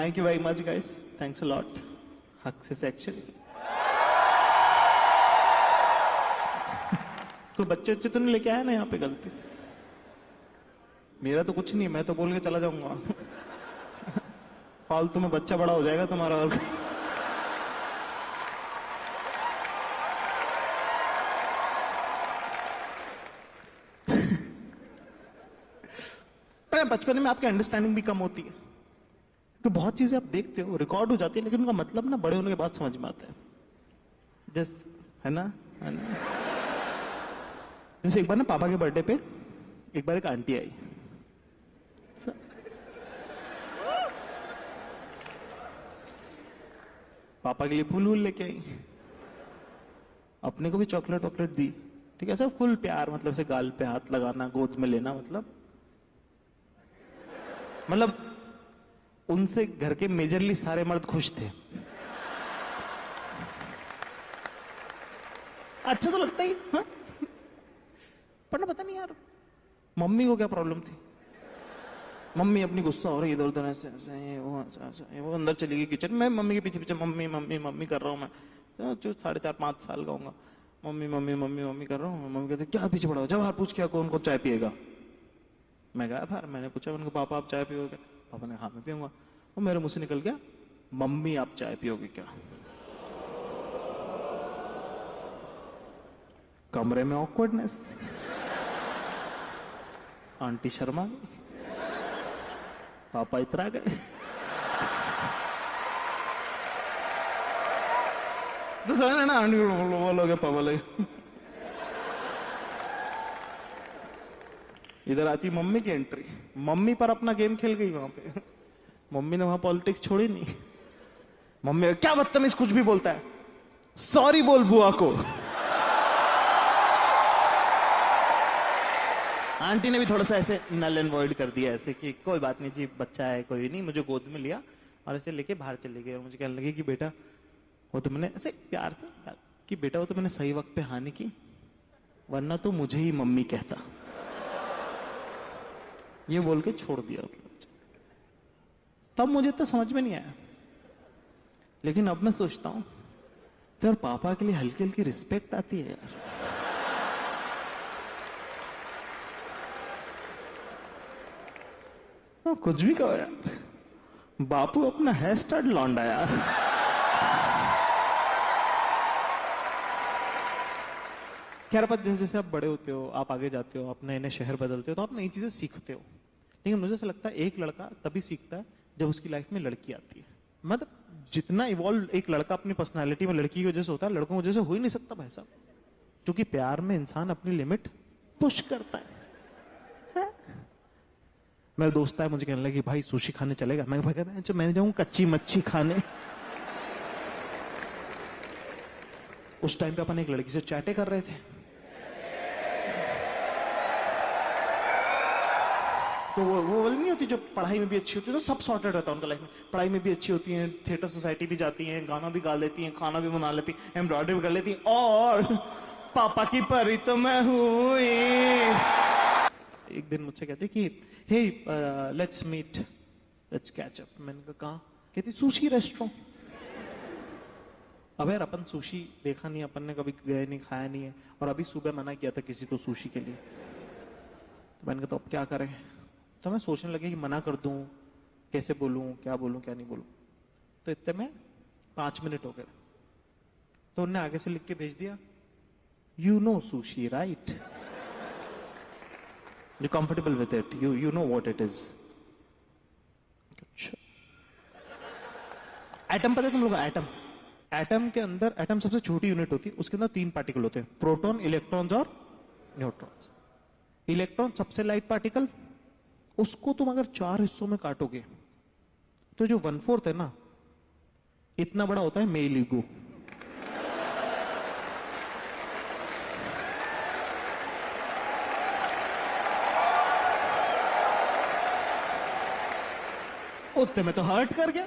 Thank you very much guys, thanks a lot. हक से section कोई बच्चे तो नहीं लेके आया ना यहाँ पे गलती से? मेरा तो कुछ नहीं, मैं तो बोल के चला जाऊंगा। फालतू में बच्चा बड़ा हो जाएगा तुम्हारा। और पर बचपन में आपकी अंडरस्टैंडिंग भी कम होती है, तो बहुत चीजें आप देखते हो रिकॉर्ड हो जाती है, लेकिन उनका मतलब ना बड़े होने के बाद समझ में आता है। जैसे है ना, जैसे एक बार ना पापा के बर्थडे पे एक बार एक आंटी आई। पापा के लिए फूल वूल लेके आई, अपने को भी चॉकलेट वॉकलेट दी, ठीक है, सब फुल प्यार, मतलब से गाल पे हाथ लगाना, गोद में लेना, मतलब उनसे घर के मेजरली सारे मर्द खुश थे। अच्छा तो लगता ही, हाँ? पर ना पता नहीं यार मम्मी को क्या प्रॉब्लम थी। मम्मी अपनी गुस्सा हो रही, इधर उधर ऐसे ऐसे वो अंदर चली गई किचन में, मम्मी के पीछे पीछे मम्मी मम्मी मम्मी कर रहा हूँ मैं, 4.5-5 साल का हूँ। मम्मी मम्मी मम्मी मम्मी कर रहा हूँ। मम्मी कहते क्या पीछे पड़ा हो, जब बाहर पूछ क्या कौन कौन चाय पिएगा। मैं गया बाहर, मैंने पूछा उनको पापा आप चाय पियोगे? पापा ने हाँ मैं पीऊंगा। वो मेरे मुंह से निकल गया मम्मी आप चाय पियोगे क्या? कमरे में ऑकवर्डनेस, आंटी शर्मा गई, पापा इतरा गए। तो समझ ना, आंटी बोलोगे पापा लगे। इधर आती मम्मी की एंट्री, मम्मी पर अपना गेम खेल गई वहां पे। मम्मी ने वहां पॉलिटिक्स छोड़ी नहीं। मम्मी क्या बदतमीज कुछ भी बोलता है, सॉरी बोल बुआ को। आंटी ने भी थोड़ा सा ऐसे नल एंड वॉइड कर दिया, ऐसे कि कोई बात नहीं जी, बच्चा है कोई नहीं। मुझे गोद में लिया और ऐसे लेके बाहर चले गए, और मुझे कहने लगे कि बेटा वो तो मैंने ऐसे प्यार से कि बेटा वो तो मैंने सही वक्त पे हानि की, वरना तो मुझे ही मम्मी कहता। ये बोल के छोड़ दिया। तब मुझे तो समझ में नहीं आया, लेकिन अब मैं सोचता हूं तो यार पापा के लिए हल्की हल्की रिस्पेक्ट आती है यार। तो कुछ भी कहो यार, बापू अपना हेयर स्टाइल लौंडा यार। खैर पर जैसे जैसे आप बड़े होते हो, आप आगे जाते हो, आप नए नए शहर बदलते हो, तो आप नई चीजें सीखते हो। लेकिन मुझे ऐसा लगता है एक लड़का तभी सीखता है जब उसकी लाइफ में लड़की आती है। मतलब जितना इवॉल्व एक लड़का अपनी पर्सनालिटी में लड़की की वजह से होता है, लड़कों की वजह से हो ही नहीं सकता भाई साहब। क्योंकि प्यार में इंसान अपनी लिमिट पुश करता है। मेरा दोस्त है, मुझे कहने लगा कि भाई सुशी खाने चलेगा। मैं जाऊँ कच्ची मच्छी खाने। उस टाइम पे अपन एक लड़की से चैटे कर रहे थे, तो वो नहीं होती जो पढ़ाई में भी अच्छी होती है, तो सब सॉर्टेड रहता है उनका लाइफ में। पढ़ाई में भी अच्छी होती है, थिएटर सोसाइटी भी जाती हैं, गाना भी गा लेती हैं, खाना भी बना लेती हैं, एम्ब्रॉयडरी भी कर लेती हैं, और पापा की परी तो मैं हुई। एक दिन मुझसे कहते कि hey let's meet, let's catch up. मैंने कहा कहती सुशी रेस्टोरेंट। अब यार अपन सुशी देखा नहीं, अपन ने कभी गए नहीं, खाया नहीं है, और अभी सुबह मना किया था किसी को सुशी के लिए। तो मैंने कहा तो अब क्या करें? तो मैं सोचने लगे कि मना कर दूं, कैसे बोलूं, क्या बोलूं क्या नहीं बोलूं। तो इतने में 5 मिनट हो गए, तो उन्होंने आगे से लिख के भेज दिया, you know sushi right, you comfortable with it, you know what it is. Atom पता है तुम लोग? एटम के अंदर, एटम सबसे छोटी यूनिट होती है, उसके अंदर 3 पार्टिकल होते हैं, प्रोटॉन, इलेक्ट्रॉन्स और न्यूट्रॉन्स। इलेक्ट्रॉन सबसे लाइट पार्टिकल, उसको तुम अगर 4 हिस्सों में काटोगे तो जो 1/4 है ना, इतना बड़ा होता है मेल ईगो। उतने में तो हर्ट कर गया।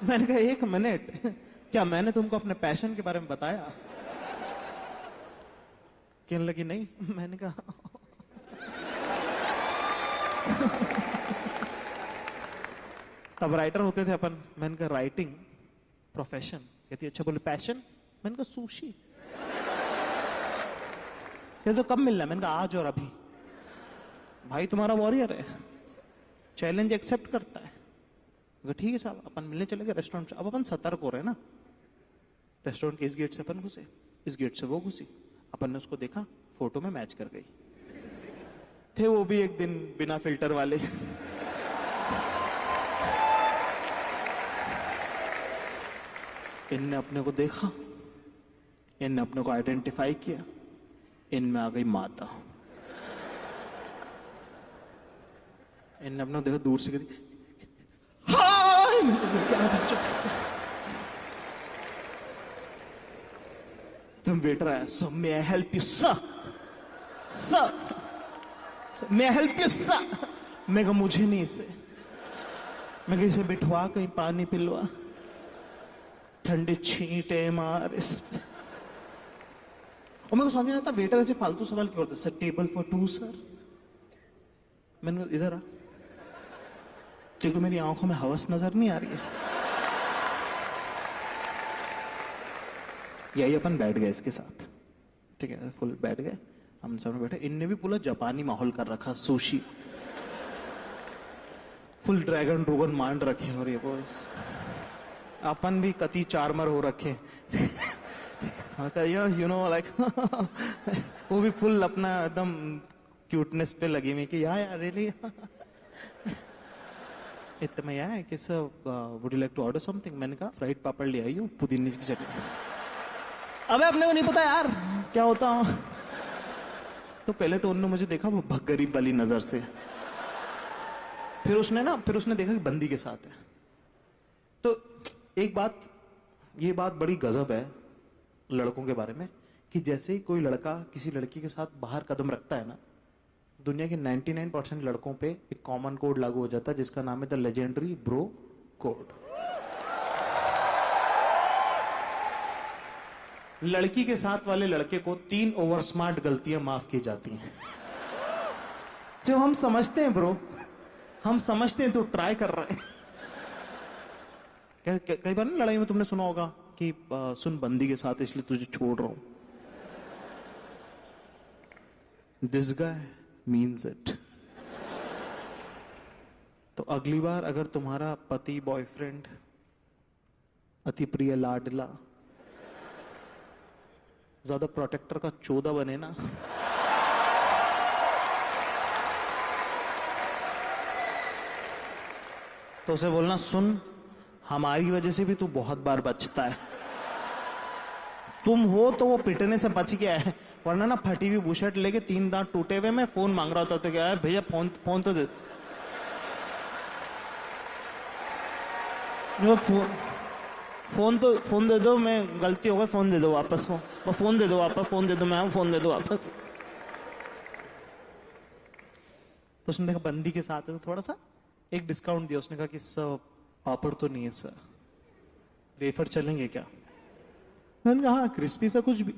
मैंने कहा 1 मिनट, क्या मैंने तुमको अपने पैशन के बारे में बताया? कहने लगी नहीं। मैंने कहा तब राइटर होते थे अपन। मैंने कहा राइटिंग प्रोफेशन। कहती अच्छा बोले पैशन। मैंने कहा सुशी। ये तो कब मिलना है? मैंने कहा आज और अभी। भाई तुम्हारा वॉरियर है, चैलेंज एक्सेप्ट करता है। ठीक है साहब, अपन मिलने चले गए रेस्टोरेंट से। अब अपन सतर्क हो रहे हैं ना, रेस्टोरेंट के इस गेट से अपन घुसे, इस गेट से वो घुसी। अपन ने उसको देखा, फोटो में मैच कर गई। थे वो भी एक दिन बिना फिल्टर वाले। इनने अपने को देखा, इनने अपने को आइडेंटिफाई किया, इनमें आ गई माता। इनने अपने को देखा दूर से, कहती हाय। तुम वेटर आया, sir may I help you sir, sir may I help you sir. मैं कहा मुझे नहीं, इसे मैं कहीं से बिठवा, कहीं पानी पिलवा, ठंडे छींटे मार इस। और मेरे को समझ नहीं आता वेटर ऐसे फालतू सवाल क्यों करता। Sir table for two sir. मैंने कहा इधर आ, क्योंकि मेरी आंखों में हवस नजर नहीं आ रही है। यही अपन बैठ गए इसके साथ, ठीक है, फुल बैठ गए हम सब बैठे। इनने भी पूरा जापानी माहौल कर रखा, सुशी, फुल ड्रैगन ड्रूगन मान रखे। और ये बॉयस अपन भी कति चारमर हो रखे। यू नो लाइक वो भी फुल अपना एकदम क्यूटनेस पे लगी हुई कि यार रियली। इतना यार है कि sir would you like to order something. मैंने कहा फ्राइड पापड़ ले आई हो, पुदीने की चटनी। अबे अपने को नहीं पता यार क्या होता। तो पहले तो उन्होंने मुझे देखा वो भगरीब वाली नजर से, फिर उसने देखा कि बंदी के साथ है। तो एक बात, ये बात बड़ी गजब है लड़कों के बारे में, कि जैसे ही कोई लड़का किसी लड़की के साथ बाहर कदम रखता है ना, दुनिया के 99% लड़कों पे एक कॉमन कोड लागू हो जाता है, जिसका नाम है द लेजेंडरी ब्रो कोड। लड़की के साथ वाले लड़के को 3 ओवर स्मार्ट गलतियां माफ की जाती हैं। जो हम समझते हैं ब्रो, हम समझते हैं तो ट्राई कर रहे हैं। कई बार ना लड़ाई में तुमने सुना होगा कि सुन बंदी के साथ इसलिए तुझे छोड़ रहा हूं। This guy means it. तो अगली बार अगर तुम्हारा पति बॉयफ्रेंड अति प्रिय लाडला ज्यादा प्रोटेक्टर का 14 बने ना, तो उसे बोलना सुन हमारी वजह से भी तू बहुत बार बचता है। तुम हो तो वो पिटने से बच गया है, वरना ना फटी हुई बुशर्ट लेके 3 दांत टूटे हुए मैं फोन मांग रहा होता तो क्या है भैया फोन तो दे। फोन दे दो, मैं गलती हो गई, फोन दे दो वापस, फोन दे दो वापस, फोन दे दो मैं फोन दे दो वापस। तो उसने देखा बंदी के साथ है तो थोड़ा सा एक डिस्काउंट दिया। उसने कहा कि सर पापड़ तो नहीं है सर, वेफर चलेंगे क्या? मैंने कहा हाँ क्रिस्पी सा कुछ भी।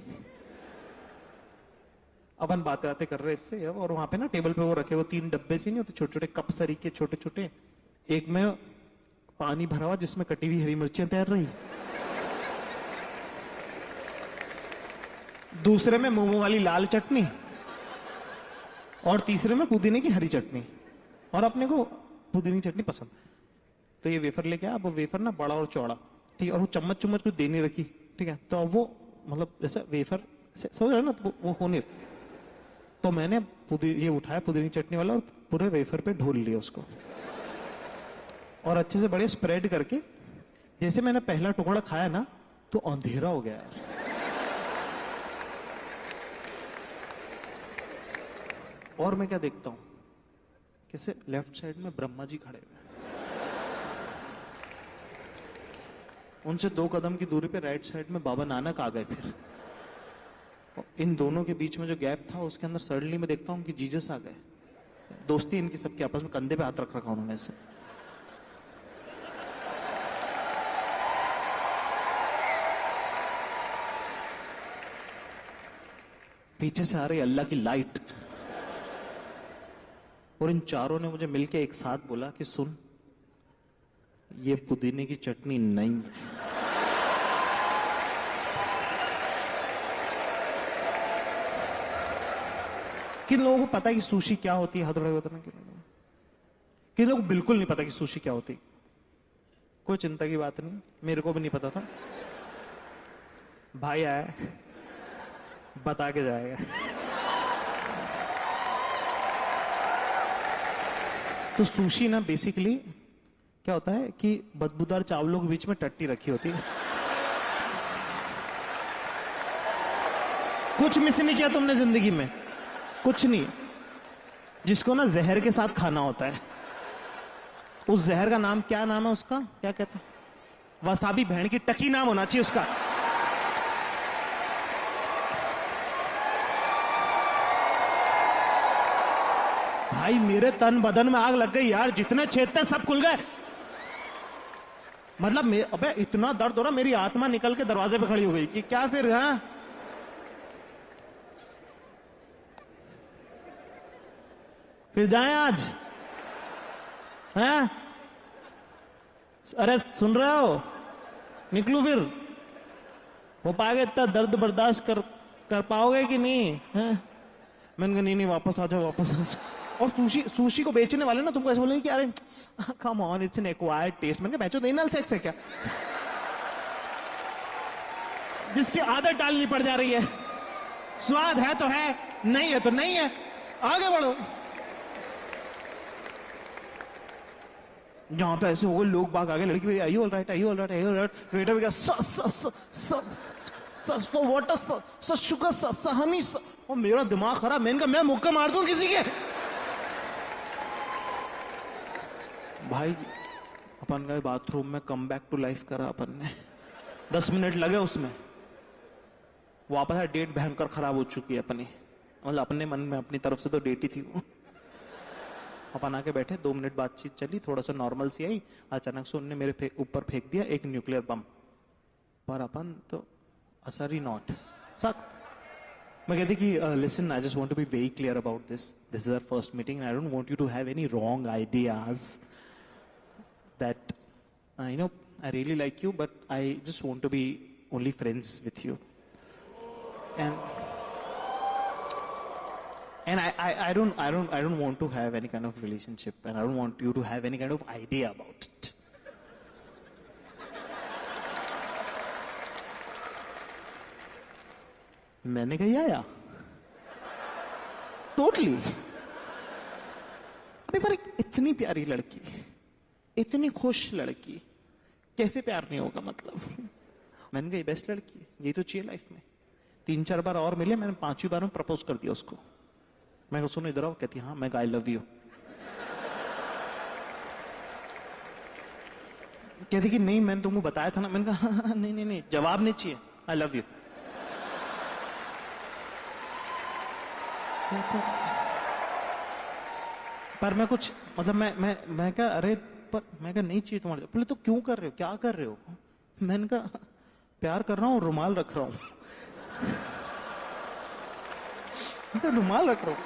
अपन बातें कर रहे इससे, और वहां पे ना टेबल पे वो रखे वो 3 डब्बे से नहीं होते छोटे छोटे कप सरी के छोटे छोटे, एक में पानी भरा हुआ जिसमें कटी हुई हरी मिर्चियां तैर रही, दूसरे में मोमो वाली लाल चटनी, और तीसरे में पुदीने की हरी चटनी। और अपने को पुदीने की चटनी पसंद। तो ये वेफर लेके आया। अब वो वेफर ना बड़ा और चौड़ा, ठीक है, और वो चम्मच कुछ दे नहीं रखी, ठीक है। तो अब वो मतलब जैसे वेफर समझ रहे ना, तो वो हो नहीं। तो मैंने ये उठाया पुदीने की चटनी वाला और पूरे वेफर पे ढोल लिया उसको, और अच्छे से बड़े स्प्रेड करके, जैसे मैंने पहला टुकड़ा खाया ना तो अंधेरा हो गया यार। और मैं क्या देखता हूं, कैसे लेफ्ट साइड में ब्रह्मा जी खड़े हुए, उनसे 2 कदम की दूरी पे राइट साइड में बाबा नानक आ गए। फिर इन दोनों के बीच में जो गैप था उसके अंदर सडनली मैं देखता हूं कि जीसस आ गए। दोस्ती इनकी सबके आपस में, कंधे पे हाथ रख रखा उन्होंने से। पीछे से आ रही अल्लाह की लाइट, और इन चारों ने मुझे मिलके एक साथ बोला कि सुन ये पुदीने की चटनी नहीं है। किन लोगों को पता है कि सुशी क्या होती है? हाथ बड़े बताना किन लोगों को बिल्कुल नहीं पता कि सुशी क्या होती? कोई चिंता की बात नहीं, मेरे को भी नहीं पता था। भाई आया बता के जाएगा। तो सुशी ना बेसिकली क्या होता है कि बदबूदार चावलों के बीच में टट्टी रखी होती है। कुछ मिस नहीं किया तुमने जिंदगी में, कुछ नहीं। जिसको ना जहर के साथ खाना होता है, उस जहर का नाम क्या नाम है उसका, क्या कहते हैं? वसाबी भेड़ की टकी नाम होना चाहिए उसका। भाई मेरे तन बदन में आग लग गई यार, जितने छेद थे सब खुल गए। मतलब अबे इतना दर्द हो रहा, मेरी आत्मा निकल के दरवाजे पे खड़ी हो गई कि क्या फिर। हाँ फिर जाएं आज? हैं? अरे सुन रहे हो, निकलूं फिर? हो पाएगा इतना दर्द बर्दाश्त कर पाओगे कि नहीं? हैं? मैंने कहा नहीं वापस आ जाओ, वापस आ जाओ। और सुशी को बेचने वाले ना तुमको ऐसे बोलेंगे कि अरे come on, it's an acquired taste. मैंने कहा बेचो, एनल सेक्स है क्या जिसकी आदत डालनी पड़ जा रही है? स्वाद है तो है, नहीं है तो नहीं है, आगे बढ़ो। जहां पे ऐसे हो लोग बाग आगे, लड़की मेरी आई ऑल राइट, आई ऑल राइट, आई ऑल राइट। वेटर भी फॉर वाटर शुगर हनी। और मेरा दिमाग खराब, मैंने कहा मैं मुक्का मार दूं किसी के। भाई अपन गए बाथरूम में, कम बैक टू लाइफ करा अपन ने। 10 मिनट लगे उसमें, वापस है। डेट भयंकर खराब हो चुकी है अपनी, मतलब अपने मन में, अपनी तरफ से तो डेट ही थी वो। अपन आके बैठे, 2 मिनट बातचीत चली, थोड़ा सा नॉर्मल सी आई। अचानक से उनने मेरे ऊपर फेंक दिया एक न्यूक्लियर बम। पर अपन तो असर ही नॉट सख्त। मैं कहती कि listen, I just want to be very clear about this is our first meeting, I don't want you to have any wrong ideas that you know I really like you, but I just want to be only friends with you. And I don't want to have any kind of relationship, and I don't want you to have any kind of idea about it. मैंने कहा या totally. अरे पर इतनी प्यारी लड़की, इतनी खुश लड़की, कैसे प्यार नहीं होगा? मतलब मैंने कहा बेस्ट लड़की, यही तो चाहिए लाइफ में। 3-4 बार और मिले, मैंने 5वीं बार में प्रपोज कर दिया उसको। मैं सुनो इधर आओ, कहती हाँ। मैं आई लव यू। कहती कि नहीं मैंने तुमको बताया था ना। मैंने कहा हाँ, नहीं जवाब नहीं चाहिए, आई लव यू। पर मैं कुछ मतलब मैं क्या, अरे पर मैं क्या नहीं चाहिए तुम्हारे। बोले तो क्यों कर रहे हो, क्या कर रहे हो? मैंने कहा प्यार कर रहा हूँ, रुमाल रख रहा हूँ। रुमाल रख रहा हूं।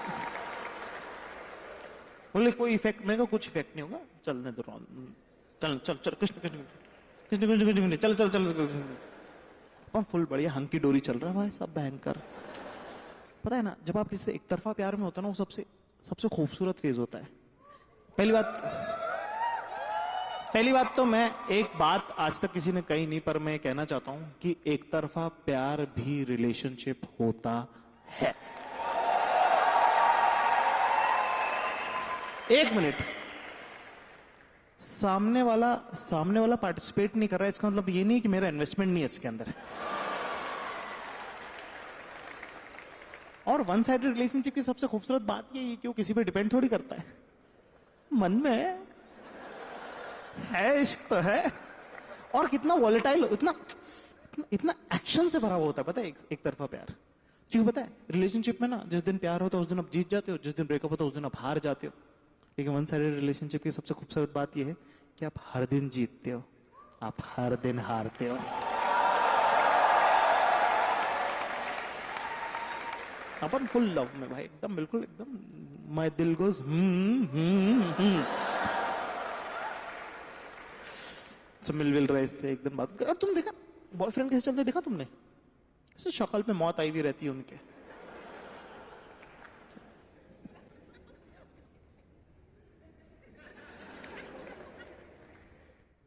बोले कोई इफेक्ट? मैं कुछ इफेक्ट नहीं होगा, चलने दो। चल चल चल कृष्ण कृष्ण कृष्ण कृष्ण कृष्ण चल चल चल। फुल बढ़िया हंकी डोरी चल रहा है भाई, सब भयंकर। पता है ना, जब आप किसी से एक तरफा प्यार में होता है ना, वो सबसे खूबसूरत फेज होता है। पहली बात तो मैं एक बात आज तक किसी ने कही नहीं, पर मैं कहना चाहता हूं कि एक तरफा प्यार भी रिलेशनशिप होता है। 1 मिनट, सामने वाला पार्टिसिपेट नहीं कर रहा है, इसका मतलब ये नहीं कि मेरा इन्वेस्टमेंट नहीं है इसके अंदर। और वन साइडेड रिलेशनशिप की सबसे खूबसूरत बात ये है कि वो किसी पे डिपेंड थोड़ी करता है। मन में है इश्क तो है, और कितना वॉलेटाइल, इतना एक्शन से भरा हुआ होता है। पता है एक तरफा प्यार क्यों? पता है रिलेशनशिप में ना, जिस दिन प्यार होता है उस दिन आप जीत जाते हो, जिस दिन ब्रेकअप होता है उस दिन आप हार जाते हो। लेकिन वन साइडेड रिलेशनशिप की सबसे खूबसूरत बात यह है कि आप हर दिन जीतते हो, आप हर दिन हारते हो। अपन फुल लव में भाई, एकदम बिल्कुल एकदम। माय दिल गोज उससे मिल विल रहे, इससे एक दिन बात कर। अब तुम देखा बॉयफ्रेंड कैसे चलते, देखा तुमने कैसे शक्ल पे मौत आई हुई रहती है उनके।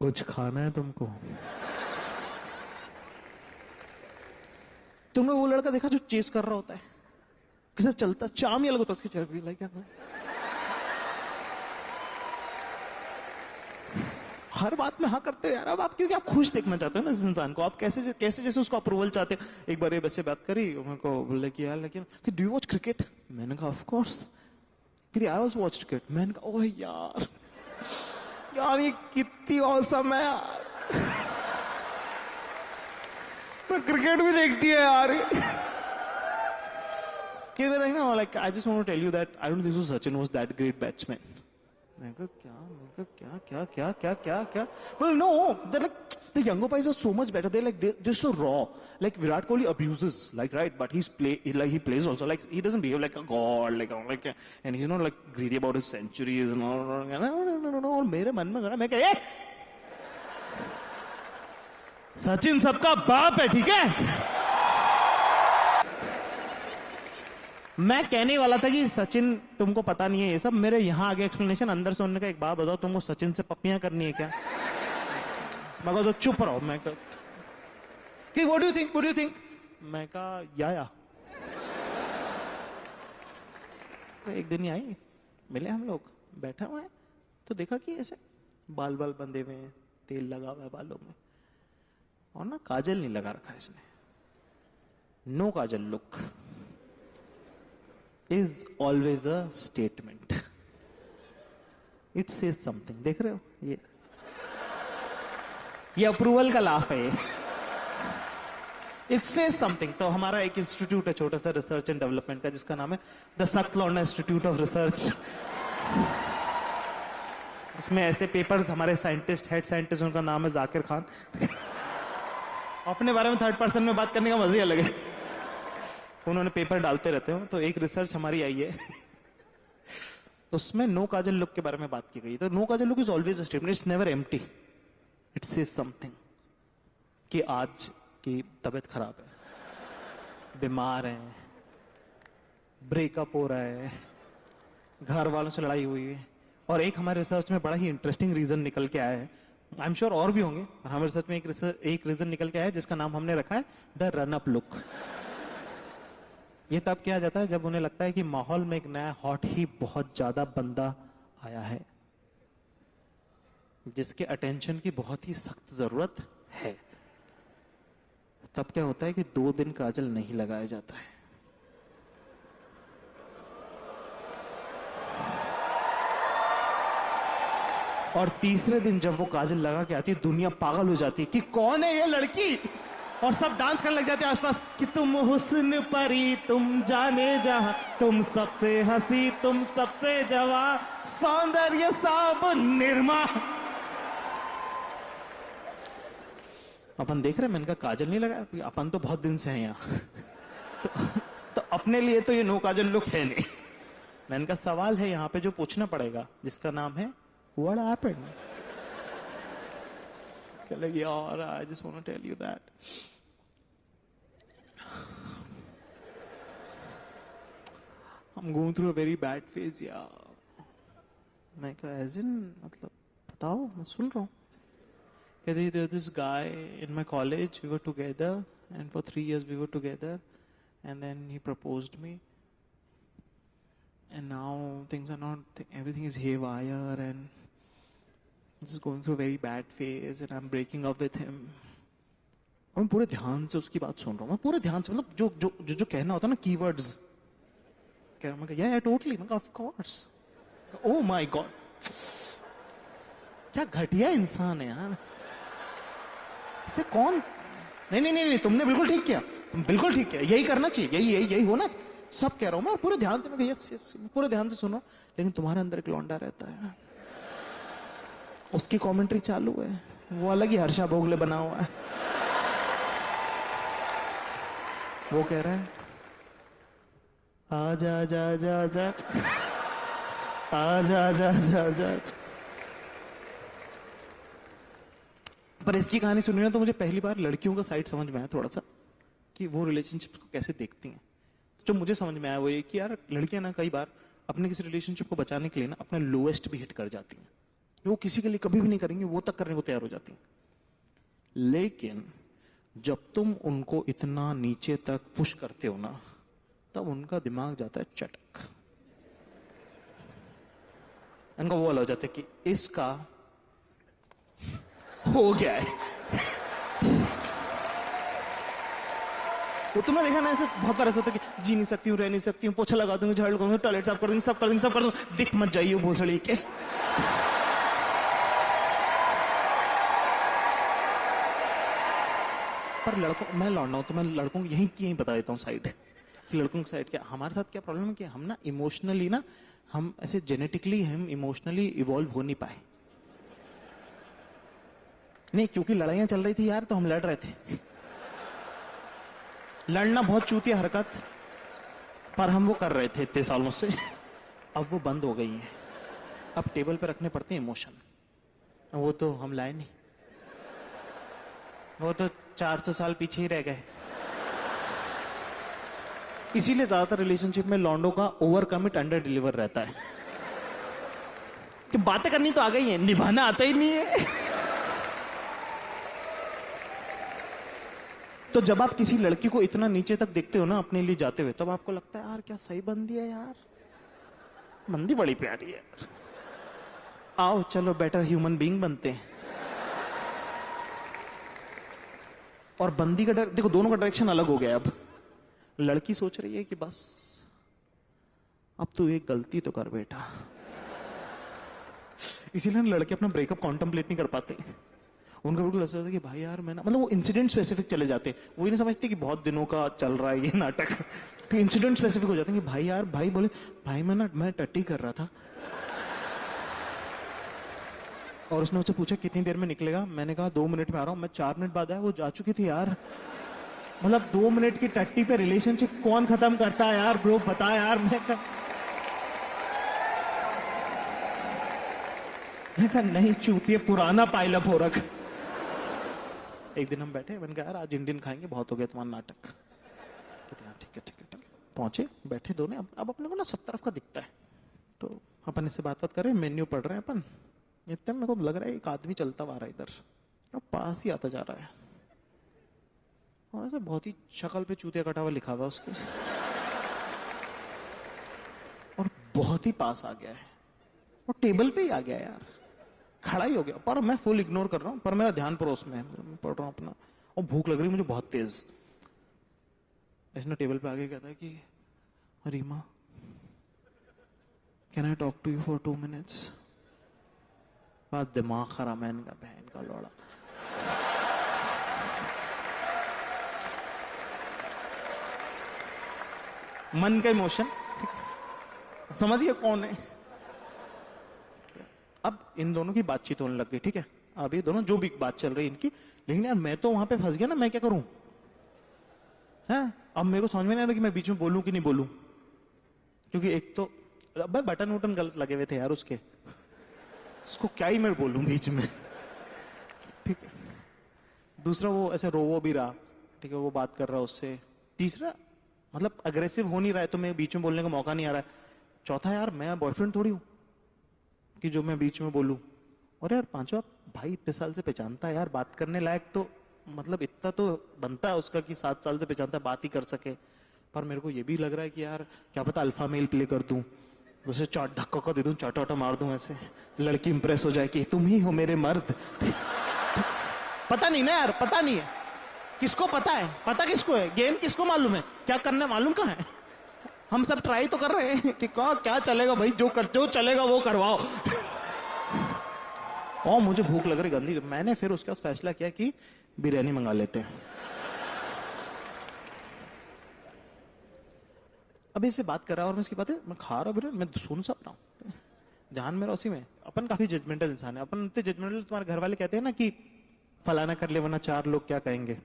कुछ खाना है तुमको? तुमने वो लड़का देखा जो चेस कर रहा होता है, कैसे चलता, चाम ही अलग होता है उसके चेहरे पे, लाइक हर बात में हाँ करते हो यार। अब आप क्योंकि आप खुश देखना चाहते हो ना इस इंसान को, आप कैसे कैसे जैसे उसको अप्रूवल चाहते हो। एक बार ये बच्चे बात करी, मेरे को बोले कि यार लेकिन कि डू यू वॉच क्रिकेट? मैंने कहा ऑफ कोर्स। कि आई आल्सो वॉच क्रिकेट। मैंने कहा ओह यार, यार ये कितनी औसम है यार, मैं क्रिकेट भी देखती है यार। Like I just want to tell you that I don't think so Sachin was that great batsman. मैं कहा क्या? Well no, they're like the younger guys are so much better. They're so raw. Like Virat Kohli abuses, like right, but he plays also. Like he doesn't behave like a god, and he's not like greedy about his centuries and all. No. और मेरे मन में गया, मैं कहा सचिन सबका बाप है, ठीक है। मैं कहने वाला था कि सचिन तुमको पता नहीं है ये सब, मेरे यहां आगे एक्सप्लेनेशन अंदर से उन्होंने कहा एक बात बताओ, तुमको सचिन से पप्पियां करनी है क्या? मैं कहा तो चुप रहो। मैं कहा कि व्हाट डू यू थिंक? मैं कहा या तो एक दिन ही आई, मिले हम लोग, बैठा हुआ है तो देखा कि ऐसे बाल बंधे हुए हैं, तेल लगा हुआ है बालों में, और ना काजल नहीं लगा रखा इसने, no kajal look is always a statement. It says something. देख रहे हो ये अप्रूवल का लाफ है ये। It says something. तो हमारा एक इंस्टीट्यूट है छोटा सा रिसर्च एंड डेवलपमेंट का, जिसका नाम है द सख्त लौंडा इंस्टीट्यूट ऑफ रिसर्च। इसमें ऐसे पेपर्स, हमारे साइंटिस्ट, हेड साइंटिस्ट, उनका नाम है जाकिर खान। अपने बारे में थर्ड पर्सन में बात करने का मजा ही अलग है। उन्होंने पेपर डालते रहते हो, तो एक रिसर्च हमारी आई है उसमें नो काजल लुक के बारे में बात की गई। तो no kajal look is always a statement, it's never empty, it says something कि आज की तबीयत खराब है, बीमार है, ब्रेकअप हो रहा है, घर वालों से लड़ाई हुई है। और एक हमारे रिसर्च में बड़ा ही इंटरेस्टिंग रीजन निकल के आया है, आई एम श्योर और भी होंगे, हमारे रिसर्च में एक रीजन निकल के आया है जिसका नाम हमने रखा है द रन अप लुक। ये तब किया जाता है जब उन्हें लगता है कि माहौल में एक नया हॉट ही बहुत ज्यादा बंदा आया है जिसके अटेंशन की बहुत ही सख्त जरूरत है। तब क्या होता है कि 2 दिन काजल नहीं लगाया जाता है। और तीसरे दिन जब वो काजल लगा के आती है, दुनिया पागल हो जाती है कि कौन है ये लड़की, और सब डांस करने लग जाते हैं आसपास कि तुम हुस्न परी, तुम जाने जहां, तुम सबसे हंसी, तुम सबसे जवां, सौंदर्य सब निर्मा। अपन देख रहे हैं, मैंने कहा काजल नहीं लगा, अपन तो बहुत दिन से हैं यहाँ। तो अपने लिए तो ये नो काजल लुक है नहीं। मैंने कहा सवाल है यहाँ पे जो पूछना पड़ेगा, जिसका नाम है व्हाट हैपेंड। यार I just want to tell you that I'm going through a very bad phase यार। मैं कहा as in मतलब बताओ, मैं सुन रहा हूँ। कहते there was this guy in my college, we were together and for 3 years we were together and then he proposed me and now things are not, everything is haywire and this is going through a very bad phase and I'm breaking up with him। और मैं पूरे ध्यान से उसकी बात सुन रहा हूँ, मैं पूरे ध्यान से, मतलब जो जो जो, जो कहना होता है ना कीवर्ड्स कह रहा हूँ। मैं या टोटली, मैं of course, oh my God, क्या घटिया इंसान है यार, इसे कौन, नहीं तुमने बिल्कुल ठीक किया, तुम बिल्कुल ठीक किया, यही करना चाहिए, यही होना, सब कह रहा हूँ मैं पूरे ध्यान से। मैं यस पूरे ध्यान से सुनो, लेकिन तुम्हारे अंदर एक लौंडा रहता है, उसकी कमेंट्री चालू है, वो अलग ही हर्षा भोगले बना हुआ है। वो कह रहा है आजा जा जा जा आजा जा जा जा। पर इसकी कहानी सुनी ना तो मुझे पहली बार लड़कियों का साइड समझ में आया थोड़ा सा, कि वो रिलेशनशिप को कैसे देखती हैं। जो मुझे समझ में आया वो ये कि यार लड़कियां ना कई बार अपने किसी रिलेशनशिप को बचाने के लिए ना अपना लोएस्ट भी हिट कर जाती हैं, जो वो किसी के लिए कभी भी नहीं करेंगी वो तक करने को तैयार हो जाती हैं। लेकिन जब तुम उनको इतना नीचे तक पुश करते हो ना, तब उनका दिमाग जाता है चटक, उनका वो वाला हो जाता है कि इसका हो गया है। वो तुमने देखा ना, ऐसे बहुत बार ऐसा होता है कि जी नहीं सकती हूँ, रह नहीं सकती हूँ, पोछा लगा दूंगी, झाड़ू लगाऊंगी, टॉयलेट साफ कर दूंगी, सब कर दूंगी, सब कर दूंगी, दिख मत जाइए भोसड़ी के। पर लड़कों, मैं लौंडा हूं तो मैं लड़कों को यही बता देता हूँ साइड, कि लड़कों की साइड क्या हमारे साथ क्या प्रॉब्लम है कि हम ना इमोशनली ना, हम ऐसे जेनेटिकली हम इमोशनली इवॉल्व हो नहीं पाए। नहीं, क्योंकि लड़ाइयां चल रही थी यार तो हम लड़ रहे थे। लड़ना बहुत चूतिया हरकत, पर हम वो कर रहे थे इतने सालों से। अब वो बंद हो गई है, अब टेबल पे रखने पड़ते हैं इमोशन। वो तो हम लाए नहीं, वो तो 400 साल पीछे ही रह गए। इसीलिए ज्यादातर रिलेशनशिप में लॉन्डो का ओवर कमिट अंडर डिलीवर रहता है, कि बातें करनी तो आ गई है, निभाना आता ही नहीं है। तो जब आप किसी लड़की को इतना नीचे तक देखते हो ना अपने लिए जाते हुए, तब आपको लगता है यार क्या सही बंदी है यार, बंदी बड़ी प्यारी है, आओ चलो बेटर ह्यूमन बीइंग बनते हैं। और बंदी का डर देखो, दोनों का डायरेक्शन अलग हो गया। अब लड़की सोच रही है कि बस अब तू एक गलती तो कर बेटा। इसीलिए लड़के अपना ब्रेकअप कॉन्टम्पलेट नहीं कर पाते। उनका बिल्कुल ऐसा होता है कि भाई यार मैं ना, मतलब वो इंसिडेंट स्पेसिफिक चले जाते हैं, वो ही नहीं समझते कि बहुत दिनों का चल रहा है ये नाटक। तो इंसिडेंट स्पेसिफिक हो जाते हैं कि भाई यार, भाई बोले भाई मैं टट्टी कर रहा था, और उसने मुझसे पूछा कितनी देर में निकलेगा, मैंने कहा 2 मिनट में आ रहा हूं, मैं 4 मिनट बाद आया, वो जा चुकी थी यार। मतलब 2 मिनट की टट्टी पे रिलेशनशिप कौन खत्म करता है यार ब्रो, बता यार। मैं कहा नहीं चूतिए, पुराना पाइलअप हो रखा। एक दिन हम बैठे, मैंने कहा यार आज इंडियन खाएंगे, बहुत हो गया तुम्हारा नाटक। कहते हैं ठीक है ठीक है ठीक है। पहुंचे, बैठे दोनों, अब अपने को ना सब तरफ का दिखता है, तो अपन इससे बात कर रहे हैं, मेन्यू पढ़ रहे हैं अपन। इतने मेरे को लग रहा है एक आदमी चलता हुआ आ रहा है इधर, और पास ही आता जा रहा है, और ऐसे बहुत ही शक्ल पे चूतिया कटा हुआ लिखा हुआ उसके, और बहुत ही पास आ गया है, और टेबल पे ही आ गया यार, खड़ा ही हो गया। पर मैं फुल इग्नोर कर रहा हूँ, पर मेरा ध्यान पड़ोस में है, मैं पढ़ रहा हूँ अपना, और भूख लग रही मुझे बहुत तेज। इसने टेबल पे आके कहता है कि Reema, can I talk to you for 2 minutes? बात दिमाग खराब है इनका, बहन का लौड़ा। मन का इमोशन, समझिए कौन है। अब इन दोनों की बातचीत होने लग गई, ठीक है, अब ये दोनों जो भी बात चल रही है इनकी, लेकिन यार मैं तो वहां पे फंस गया ना, मैं क्या करूं है। अब मेरे को समझ में नहीं आ रहा कि मैं बीच में बोलूं कि नहीं बोलूं, क्योंकि एक तो अब बटन वटन गलत लगे हुए थे यार उसके, उसको क्या ही मैं बोलूं बीच में, ठीक है। दूसरा वो ऐसे रोवो भी रहा, ठीक है, वो बात कर रहा उससे। तीसरा मतलब अग्रेसिव हो नहीं रहा है तो मैं बीच में बोलने का मौका नहीं आ रहा है। चौथा यार मैं बॉयफ्रेंड थोड़ी हूं कि जो मैं बीच में बोलूं। और यार पांचवा, भाई इतने साल से पहचानता है यार, बात करने लायक तो मतलब इतना तो बनता है उसका कि 7 साल से पहचानता है, बात ही कर सके। पर मेरे को ये भी लग रहा है कि यार क्या पता अल्फा मेल प्ले कर दूं, उसे चाट धक्का का दे दूं, चाटा वाटा मार दूं, ऐसे लड़की इंप्रेस हो जाए कि तुम ही हो मेरे मर्द। पता नहीं ना यार, पता नहीं है किसको पता है, पता किसको है, गेम किसको मालूम है, क्या करना मालूम कहाँ है। हम सब ट्राई तो कर रहे हैं कि क्या चलेगा भाई, जो चलेगा वो करवाओ। और मुझे भूख लग रही गंदी, मैंने फिर उसके बाद फैसला किया कि बिरयानी मंगा लेते हैं। अभी इससे बात कर रहा और मैं इसकी बातें मैं खा रहा हूँ, मैं सुन सब रहा हूँ, ध्यान मेरा उसी में। अपन काफी जजमेंटल इंसान है, अपन इतने जजमेंटल, तुम्हारे घर वाले कहते हैं ना कि फलाना कर ले वरना 4 लोग क्या कहेंगे,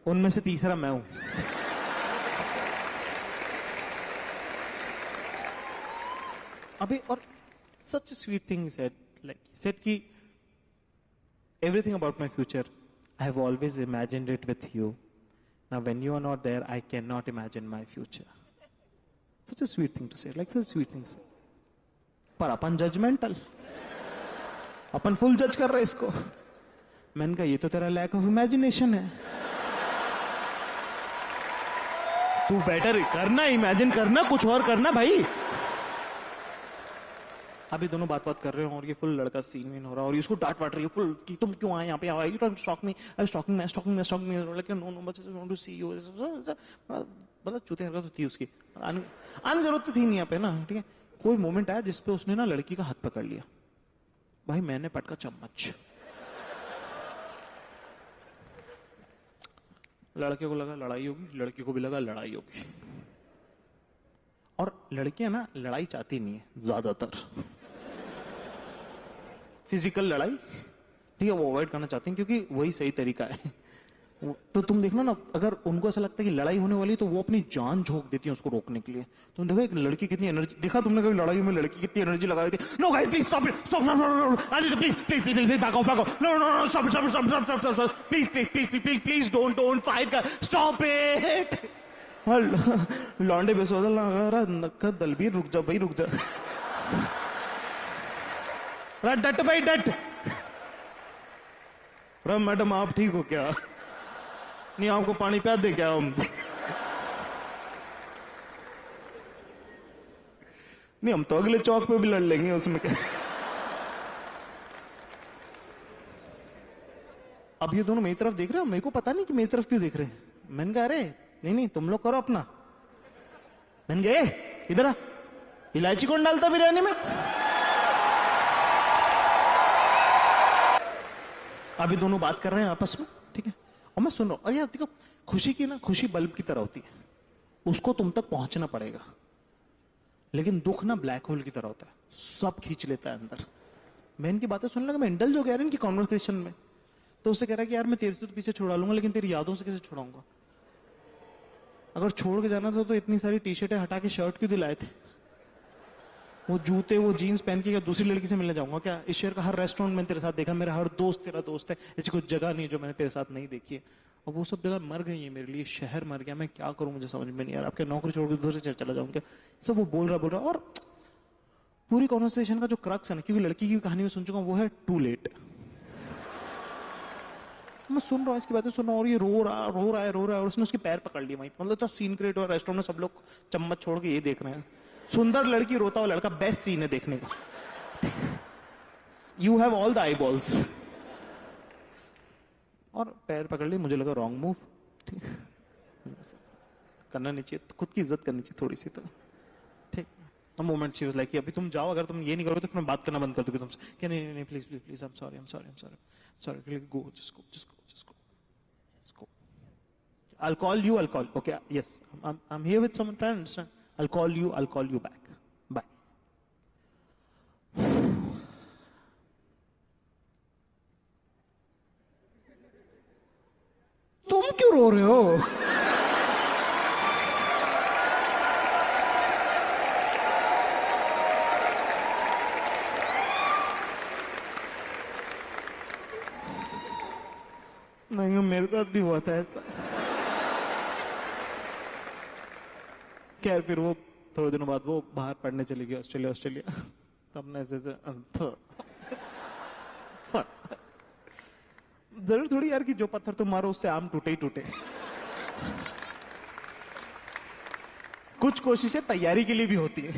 उनमें से तीसरा मैं हूं। अभी और such sweet thing said, like said कि Everything about my future, I have always imagined it with you. Now, when you are not there, I cannot imagine my future. Such a sweet thing to say, like such a sweet thing to say. पर अपन judgemental, अपन full जज कर रहे इसको. मैंने कहा ये तो तेरा लैक ऑफ इमेजिनेशन है. तू बेटर करना, इमेजिन करना, कुछ और करना भाई. अभी दोनों बात कर रहे हो और ये फुल लड़का सीन वीन हो रहा है और इसको डांट वाट रही है फुल कि तुम क्यों आए यहाँ पे, you trying to stalk me, I stalking me, like no no but I want to see you. मतलब चूते हरकत तो थी उसकी, आने जरूरत तो थी नहीं यहाँ पे ना. ठीक है, कोई मोमेंट आया जिसपे उसने ना लड़की का हाथ पकड़ लिया. भाई मैंने पटका चम्मच. लड़के को लगा लड़ाई होगी, लड़की को भी लगा लड़ाई होगी. और लड़कियां ना लड़ाई चाहती नहीं है ज्यादातर. फिजिकल लड़ाई, ठीक है, वो अवॉइड करना चाहती हैं क्योंकि वही सही तरीका है. तो तुम देखना ना, अगर उनको ऐसा लगता है कि लड़ाई होने वाली तो वो अपनी जान झोंक देती है उसको रोकने के लिए. तुम देखो एक लड़की कितनी एनर्जी, देखा तुमने कभी लड़ाई में लड़की कितनी एनर्जी लगा देती है. No guys please stop it, stop please back off, no no no stop please don't fight, stop it. लौंडे बेसोदल लगा नक्का दलबीर, रुक जा भाई रुक जा. डट भाई डट. मैडम आप ठीक हो क्या? नहीं आपको पानी प्या दे क्या हम? नहीं हम तो अगले चौक पे भी लड़ लेंगे, उसमें क्या. अब ये दोनों मेरी तरफ देख रहे हो, मेरे को पता नहीं कि मेरी तरफ क्यों देख रहे हैं. मैंने कहा अरे नहीं तुम लोग करो अपना. मैंने गए इधर आ, इलायची कौन डालता बिरयानी में? अभी दोनों बात कर रहे हैं आपस में, ठीक है, और मैं सुन रहा हूं. यार देखो खुशी की ना, खुशी बल्ब की तरह होती है, उसको तुम तक पहुंचना पड़ेगा. लेकिन दुख ना ब्लैक होल की तरह होता है, सब खींच लेता है अंदर. मैं इनकी बातें सुनने लगा, मैं इंडल्ज हो गया इनकी कॉन्वर्सेशन में. तो उससे कह रहा है कि यार मैं तेरे से तो पीछे छुड़ा लूंगा, लेकिन तेरी यादों से कैसे छुड़ाऊंगा? अगर छोड़ के जाना था तो इतनी सारी टी शर्टें हटा के शर्ट क्यों दिलाए थे? वो जूते वो जीन्स पहन के क्या दूसरी लड़की से मिलने जाऊंगा क्या? इस शहर का हर रेस्टोरेंट मैंने तेरे साथ देखा, मेरा हर दोस्त तेरा दोस्त है, ऐसी कोई जगह नहीं जो मैंने तेरे साथ नहीं देखी है. और वो सब जगह मर गई है मेरे लिए, शहर मर गया, मैं क्या करूं मुझे समझ में नहीं आ रहा. आपके नौकरी छोड़ के दूसरे चला जाऊं क्या? सब वो बोल रहा. और पूरी कॉन्वर्सेशन का जो क्रक्स है ना, क्योंकि लड़की की कहानी में सुन चुका हूं, वो है टू लेट. मैं सुन रहा हूँ इसकी बातें सुन रहा हूँ और ये रो रहा है और उसने उसके पैर पकड़ लिए वहीं. मतलब तो सीन क्रिएट हुआ, रेस्टोरेंट में सब लोग चम्मच छोड़ के ये देख रहे हैं. सुंदर लड़की रोता हुआ लड़का, बेस्ट सीन है देखने का. You have all the I balls. और पैर पकड़ लिए, मुझे लगा रॉन्ग मूव. करना नहीं चाहिए, खुद की इज्जत करनी चाहिए थोड़ी सी तो. ठीक मोमेंट शी वाज लाइक अभी तुम जाओ, अगर तुम ये नहीं करोगे तो फिर मैं बात करना बंद कर दूंगी तुमसे. क्या नहीं please please please, I am sorry, go just go. I'll call you. Okay, yes. I'm here with someone, trying to understand. I'll call you back. Bye. तुम क्यों रो रहे हो? नहीं मेरे साथ भी हुआ था ऐसा. खैर फिर वो थोड़े दिनों बाद वो बाहर पढ़ने चली गई, ऑस्ट्रेलिया. तब ना ऐसे जरूर थोड़ी यार कि जो पत्थर तुम मारो उससे आम टूटे ही टूटे. कुछ कोशिशें तैयारी के लिए भी होती है.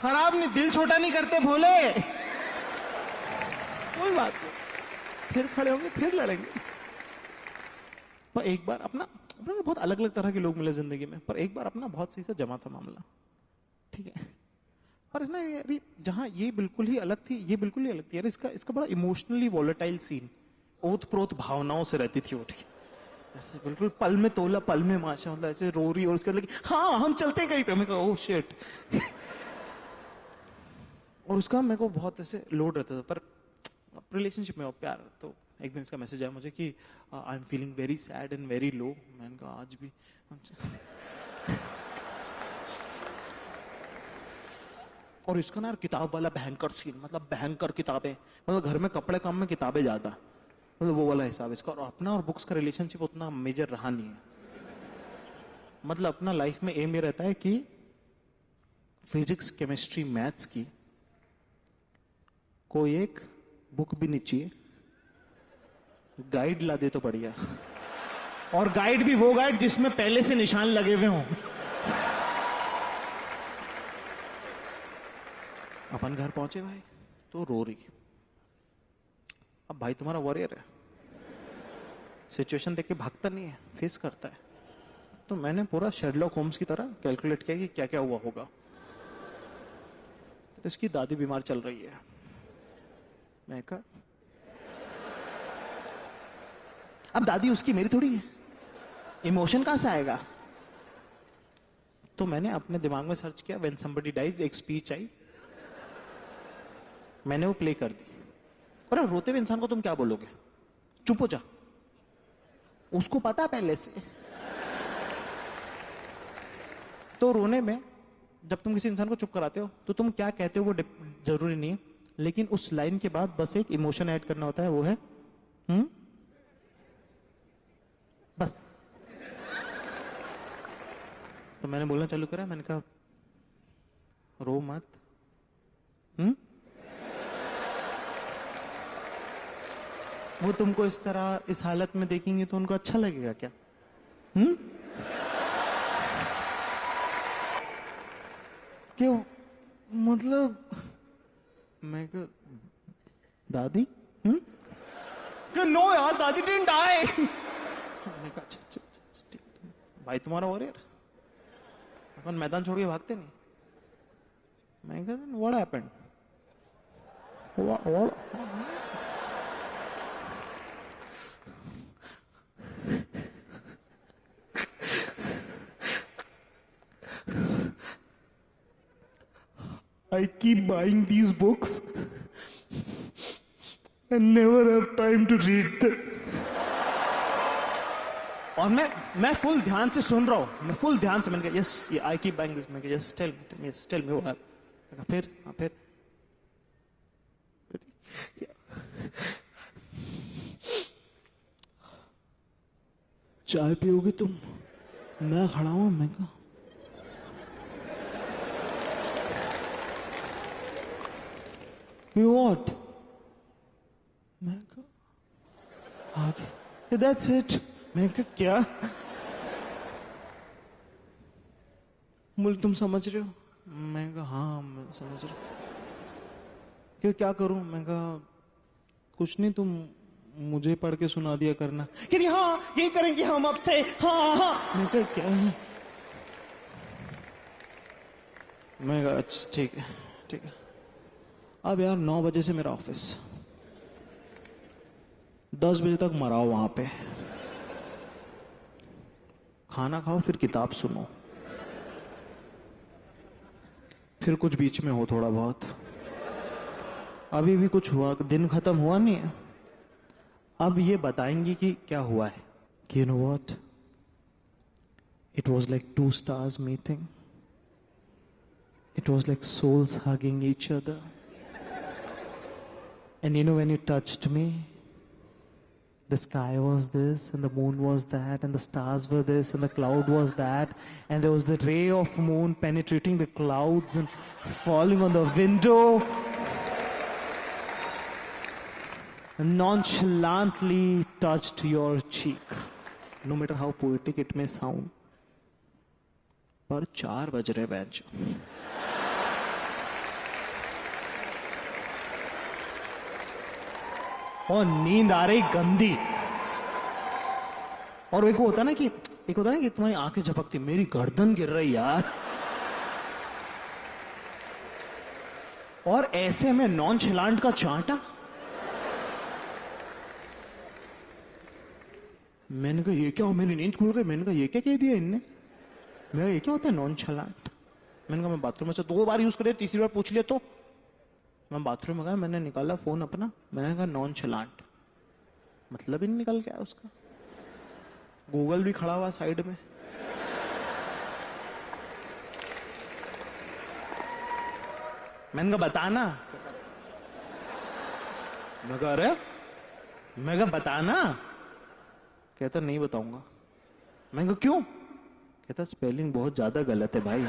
खराब नहीं, दिल छोटा नहीं करते भोले. कोई बात नहीं, फिर खड़े होंगे, फिर लड़ेंगे. पर एक बार अपना बहुत अलग अलग तरह के लोग मिले जिंदगी में, पर एक बार अपना बहुत सही से जमा था मामला. ठीक है, पर ना यार जहां ये बिल्कुल ही अलग थी, ये बिल्कुल ही अलग थी यार. इसका बड़ा इमोशनली वॉलेटाइल सीन, ओत प्रोत भावनाओं से रहती थी वो. ठीक है, ऐसे बिल्कुल पल में तोला पल में माशा, मतलब ऐसे रो रही और उसके बाद हाँ हम चलते हैं कहीं पे. मैं कहा ओह शिट. और उसका मेरे को बहुत ऐसे लोड रहता था. पर रिलेशनशिप में प्यार, तो एक दिन इसका मैसेज आया मुझे कि I am feeling very sad and very low. मैंने कहा आज भी. और इसका ना यार किताब वाला भयंकर सीन, मतलब भयंकर किताबें, मतलब घर में कपड़े कम में किताबें ज्यादा, मतलब वो वाला हिसाब इसका। और अपना और बुक्स का रिलेशनशिप उतना मेजर रहा नहीं है। मतलब अपना लाइफ में एम ये रहता है कि फिजिक्स केमिस्ट्री मैथ्स की कोई एक बुक भी नहीं चाहिए, गाइड ला दे तो बढ़िया, और गाइड भी वो गाइड जिसमें पहले से निशान लगे हुए हों। अपन घर पहुंचे भाई तो रो रही। अब भाई तुम्हारा वॉरियर है, सिचुएशन देख के भागता नहीं है, फेस करता है। तो मैंने पूरा शेरलॉक होम्स की तरह कैलकुलेट किया कि क्या क्या हुआ होगा। तो इसकी दादी बीमार चल रही है। मैं कहा अब दादी उसकी मेरी थोड़ी है, इमोशन कहां से आएगा। तो मैंने अपने दिमाग में सर्च किया व्हेन समबडी डाइज, एक स्पीच आई, मैंने वो प्ले कर दी। और रोते हुए इंसान को तुम क्या बोलोगे, चुप हो जा, उसको पता पहले से। तो रोने में जब तुम किसी इंसान को चुप कराते हो तो तुम क्या कहते हो वो जरूरी नहीं है, लेकिन उस लाइन के बाद बस एक इमोशन ऐड करना होता है, वो है बस। तो मैंने बोलना चालू करा, मैंने कहा रो मत, वो तुमको इस तरह इस हालत में देखेंगे तो उनको अच्छा लगेगा क्या? क्यों, मतलब मैं कहा दादी नो यार दादी डिडंट डाई। मैंने कहा अच्छा ठीक, भाई तुम्हारा वॉरियर, अपन मैदान छोड़ के भागते नहीं। मैं कहा what happened, I keep buying these books and never have time to read them. और मैं फुल ध्यान से सुन रहा हूँ, मैं फुल ध्यान से। मैंने कहा yes I keep buying this. मैंने कहा यस टेल मी व्हाट। फिर चाय पियोगे तुम? मैं खड़ा हूं। मैं कहा व्हाट? मैं कहा आगे दैट्स इट। मैं कहा क्या? बोले तुम समझ रहे हो? मैं कहा हाँ मैं समझ रहा हूं। क्या करूं? मैं कहा कुछ नहीं, तुम मुझे पढ़ के सुना दिया करना। कि हाँ यही करेंगे हम अब से, हाँ हाँ। मैं कहा क्या? मैं कहा अच्छा ठीक है। अब यार 9 बजे से मेरा ऑफिस, 10 बजे तक मराओ वहां पे, खाना खाओ फिर किताब सुनो, फिर कुछ बीच में हो थोड़ा बहुत। अभी भी कुछ हुआ, दिन खत्म हुआ नहीं है। अब ये बताएंगी कि क्या हुआ है। You know what, it was like 2 stars meeting, it was like souls hugging each other. And you know, when you touched me, the sky was this, and the moon was that, and the stars were this, and the cloud was that, and there was the ray of moon penetrating the clouds and falling on the window, and nonchalantly touched your cheek. No matter how poetic it may sound. पर 4 बज रहे bench, और नींद आ रही गंदी। और एक होता ना कि तुम्हारी आंखें झपकती, मेरी गर्दन गिर रही यार। और ऐसे में नॉनचलांट का चांटा। मैंने कहा ये क्या हो, मेरी नींद खुल गई। मैंने कहा ये क्या कह दिया इनने। मैं ये क्या होता है नॉनचलांट। मैंने कहा मैं बाथरूम में से 2 बार यूज करे, तीसरी बार पूछ लिया तो। मैं बाथरूम में गया, मैंने निकाला फोन अपना, मैंने कहा नॉनचलांट, मतलब ही नहीं निकल गया उसका। गूगल भी खड़ा हुआ साइड में। मैंने कहा बताना। मैं कहा अरे, मैं कहा बताना। कहता नहीं बताऊंगा। मैं कहा क्यों? कहता स्पेलिंग बहुत ज्यादा गलत है भाई।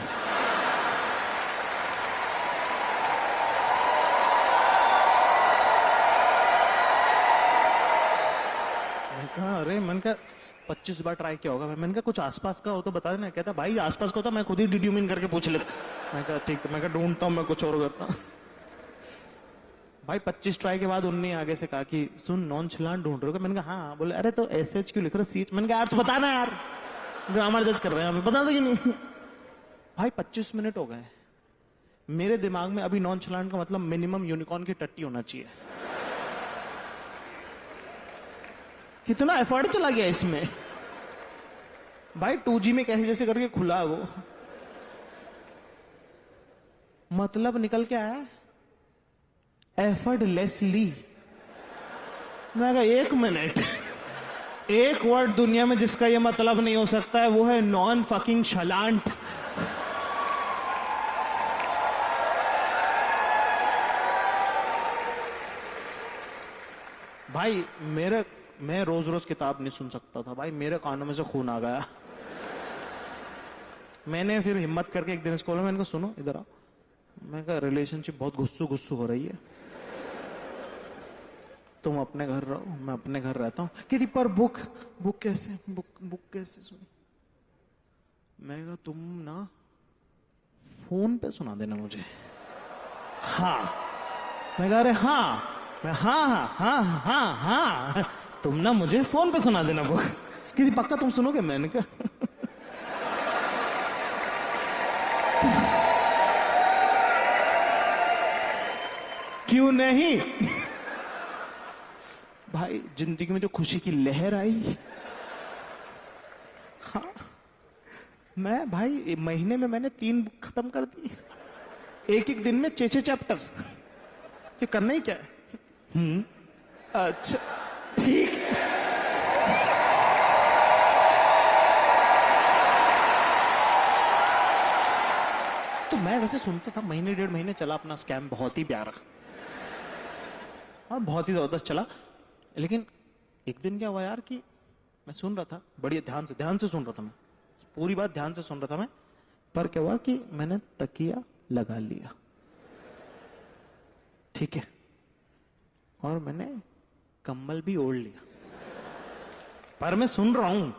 अरे मैंने कहा 25 बार ट्राई किया होगा। मैंने कहा कुछ आसपास का हो तो बता देना। कहता भाई आसपास का होता मैं खुद ही डिड्यूमिन करके पूछ लेता। मैं कहा ठीक है। मैं कहा ढूंढता हूं, मैं कुछ और करता हूं। भाई 25 ट्राई के बाद उनने आगे से कहा कि सुन नॉन चलान ढूंढ रहे हो? मैंने कहा हाँ। बोले अरे तो SH क्यों लिख रहे हो CH? मैंने कहा यार तो बताना यार, ग्रामर जज कर रहे हैं हमें, बता दो क्यों नहीं? भाई 25 मिनट हो गए। मेरे दिमाग में अभी नॉन चलान का मतलब मिनिमम यूनिकॉर्न की टट्टी होना चाहिए। कितना एफर्ट चला गया इसमें। भाई 2G में कैसे जैसे करके खुला वो, मतलब निकल के आया एफर्टलेसली। मैं कहा 1 मिनट, एक वर्ड दुनिया में जिसका ये मतलब नहीं हो सकता है वो है नॉन फकिंग शलांट। भाई मैं रोज रोज किताब नहीं सुन सकता था भाई, मेरे कानों में से खून आ गया। मैंने फिर हिम्मत करके एक दिन इसको बोला, मैंने कहा सुनो इधर आओ। मैं कहा रिलेशनशिप बहुत गुस्सू गुस्सू हो रही है, तुम अपने घर रहो मैं अपने घर रहता हूँ। कहती पर बुक कैसे, बुक कैसे सुन? मैं कहा तुम ना फोन पे सुना देना मुझे। हाँ। मैं कहा अरे हाँ। मैं हाँ हाँ हाँ हाँ हाँ, तुम ना मुझे फोन पे सुना देना बुक। किसी पक्का तुम सुनोगे? मैंने कहा क्यों नहीं। भाई जिंदगी में जो खुशी की लहर आई, हाँ मैं भाई महीने में मैंने 3 बुक खत्म कर दी, एक दिन में 6 चैप्टर। ये करना ही क्या है? अच्छा ठीक। तो मैं वैसे सुनता था, महीने 1.5 महीने चला अपना स्कैम, बहुत ही प्यारा, हाँ बहुत ही जबरदस्त चला। लेकिन एक दिन क्या हुआ यार कि मैं सुन रहा था बड़ी ध्यान से सुन रहा था, मैं पूरी बात ध्यान से सुन रहा था मैं, पर क्या हुआ कि मैंने तकिया लगा लिया, ठीक है, और मैंने कंबल भी ओढ़ लिया, पर मैं सुन रहा हूं,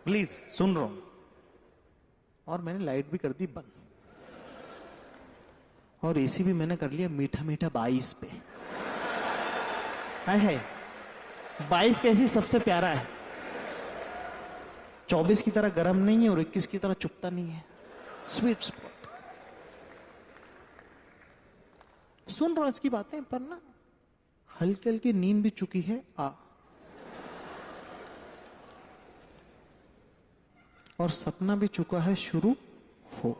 प्लीज सुन रहा हूं, और मैंने लाइट भी कर दी बंद, और AC भी मैंने कर लिया मीठा मीठा 22 पे। है 22 कैसी सबसे प्यारा है, 24 की तरह गर्म नहीं है और 21 की तरह चुपता नहीं है, स्वीट स्पॉट। सुन रहा हूं इसकी बातें, पर ना हल्की हल्की नींद भी चुकी है और सपना भी चुका है शुरू हो,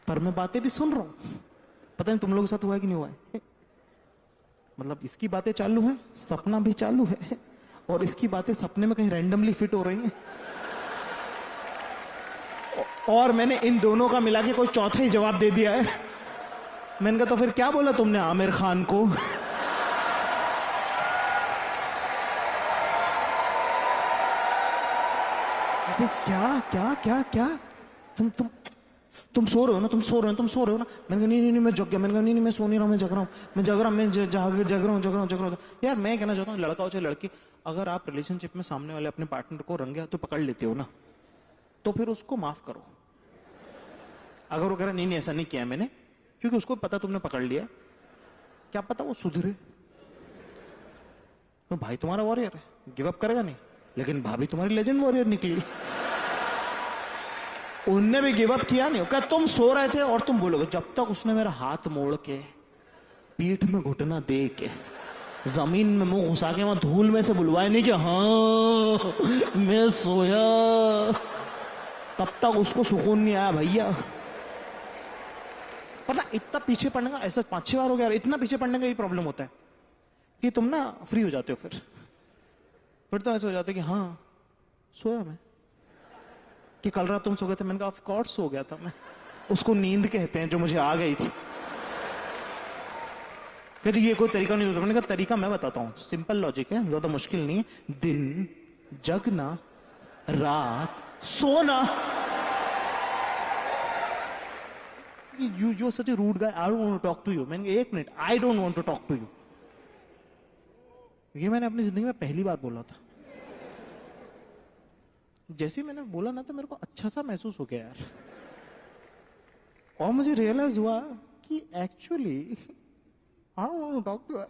पर मैं बातें भी सुन रहा हूं। पता नहीं तुम लोगों के साथ हुआ है कि नहीं हुआ है। मतलब इसकी बातें चालू है, सपना भी चालू है, और इसकी बातें सपने में कहीं रैंडमली फिट हो रही हैं, और मैंने इन दोनों का मिला के कोई चौथा ही जवाब दे दिया है। मैंने कहा तो फिर क्या बोला तुमने आमिर खान को? क्या क्या क्या क्या तुम सो रहे हो ना, तुम सो रहे हो ना। मैंने कहा नहीं मैं जग गया। मैंने कहा नहीं मैं सो नहीं रहा हूं, मैं जग रहा हूं, मैं जग रहा हूं। यार मैं कहना चाहता हूँ, लड़का हो चाहे लड़की, अगर आप रिलेशनशिप में सामने वाले अपने पार्टनर को रंगे तो पकड़ लेते हो ना, तो फिर उसको माफ करो। अगर वो कह रहा नहीं ऐसा नहीं किया मैंने, क्योंकि उसको पता तुमने पकड़ लिया, क्या पता वो सुधरे। तो भाई तुम्हारा वॉरियर है, गिव अप करेगा नहीं, लेकिन भाभी तुम्हारी लेजेंड वॉरियर निकली। उनने भी गिव अप किया नहीं, क्या तुम सो रहे थे और तुम बोलोगे, जब तक उसने मेरा हाथ मोड़ के पीठ में घुटना दे के जमीन में मुंह घुसा के वहां धूल में से बुलवाए नहीं कि हाँ मैं सोया, तब तक उसको सुकून नहीं आया भैया। पर ना इतना पीछे पड़ने का, ऐसा 5-6 बार हो गया, इतना पीछे पड़ने का ये प्रॉब्लम होता है कि तुम ना फ्री हो जाते हो, फिर तो ऐसे हो जाते कि हाँ सोया मैं, कि कल रात तुम सो गए थे। मैंने कहा ऑफ कोर्स सो गया था मैं। उसको नींद कहते हैं जो मुझे आ गई थी। कहती ये कोई तरीका नहीं होता। मैंने कहा तरीका मैं बताता हूं, सिंपल लॉजिक है, ज्यादा मुश्किल नहीं है। दिन जगना, रात सोना। You such a rude guy, I don't want to talk to you. मैंने कहा 1 minute, I don't want to talk to you. ये मैंने अपनी जिंदगी में पहली बार बोला था। जैसे ही मैंने बोला ना तो मेरे को अच्छा सा महसूस हो गया यार, और मुझे रियलाइज हुआ कि actually I don't want to talk to you.